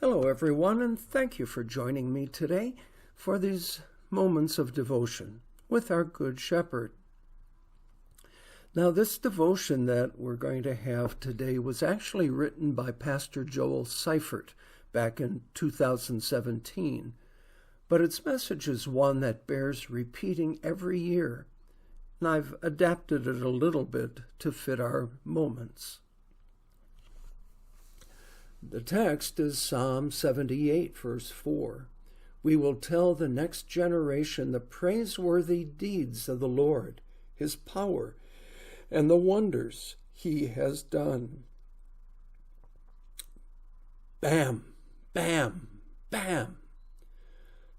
Hello, everyone, and thank you for joining me today for these moments of devotion with our Good Shepherd. Now, this devotion that we're going to have today was actually written by Pastor Joel Seifert back in 2017, but its message is one that bears repeating every year, and I've adapted it a little bit to fit our moments. The text is Psalm 78, verse 4. We will tell the next generation the praiseworthy deeds of the Lord, his power, and the wonders he has done. Bam, bam, bam.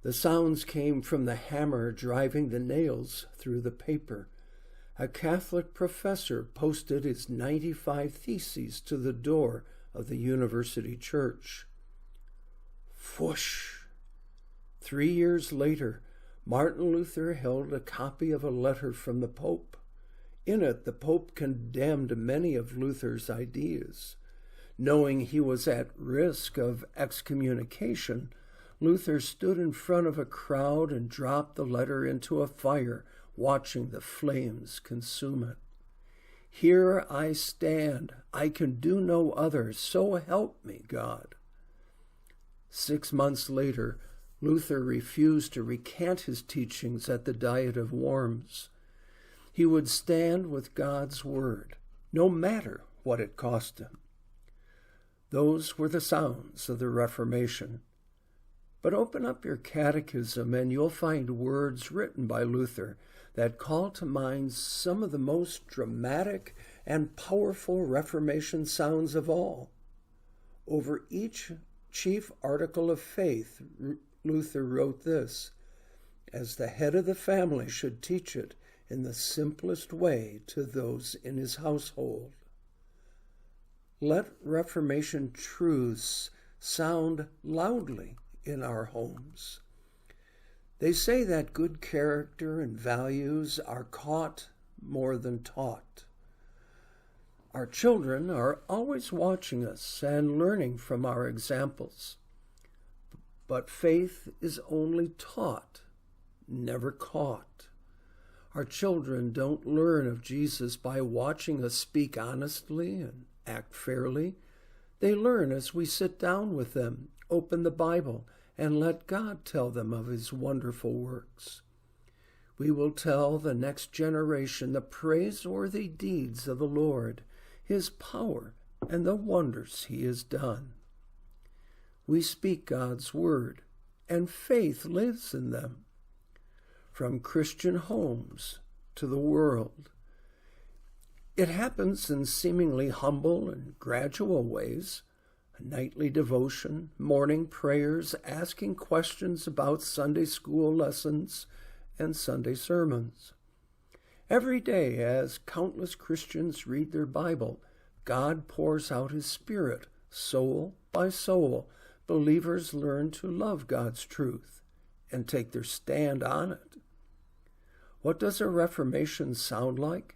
The sounds came from the hammer driving the nails through the paper. A Catholic professor posted his 95 theses to the door of the university church. Whoosh! 3 years later, Martin Luther held a copy of a letter from the Pope. In it, the Pope condemned many of Luther's ideas. Knowing he was at risk of excommunication, Luther stood in front of a crowd and dropped the letter into a fire, watching the flames consume it. Here I stand, I can do no other, so help me, God. 6 months later, Luther refused to recant his teachings at the Diet of Worms. He would stand with God's word, no matter what it cost him. Those were the sounds of the Reformation. But open up your catechism and you'll find words written by Luther that call to mind some of the most dramatic and powerful Reformation sounds of all. Over each chief article of faith, Luther wrote this: as the head of the family should teach it in the simplest way to those in his household. Let Reformation truths sound loudly in our homes. They say that good character and values are caught more than taught. Our children are always watching us and learning from our examples. But faith is only taught, never caught. Our children don't learn of Jesus by watching us speak honestly and act fairly. They learn as we sit down with them, open the Bible, and let God tell them of his wonderful works. We will tell the next generation the praiseworthy deeds of the Lord, his power, and the wonders he has done. We speak God's word, and faith lives in them. From Christian homes to the world. It happens in seemingly humble and gradual ways. Nightly devotion, morning prayers, asking questions about Sunday school lessons and Sunday sermons. Every day, as countless Christians read their Bible, God pours out his Spirit, soul by soul. Believers learn to love God's truth and take their stand on it. What does a Reformation sound like?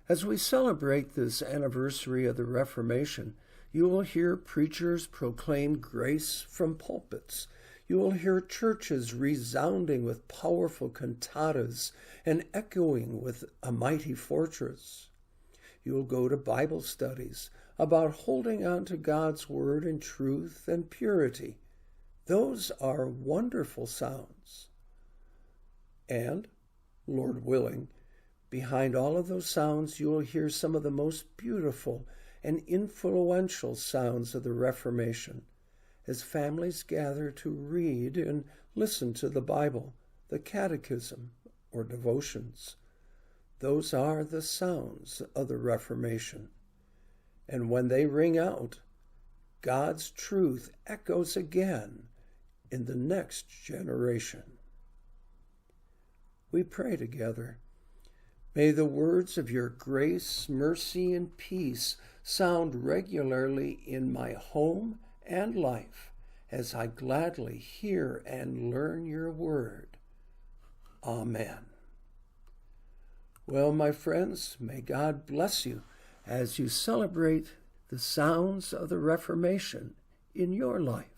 As we celebrate this anniversary of the Reformation, you will hear preachers proclaim grace from pulpits. You will hear churches resounding with powerful cantatas and echoing with a mighty fortress. You will go to Bible studies about holding on to God's word in truth and purity. Those are wonderful sounds. And, Lord willing, behind all of those sounds you will hear some of the most beautiful and influential sounds of the Reformation, as families gather to read and listen to the Bible, the Catechism, or devotions. Those are the sounds of the Reformation. And when they ring out, God's truth echoes again in the next generation. We pray together. May the words of your grace, mercy, and peace sound regularly in my home and life as I gladly hear and learn your word. Amen. Well, my friends, may God bless you as you celebrate the sounds of the Reformation in your life.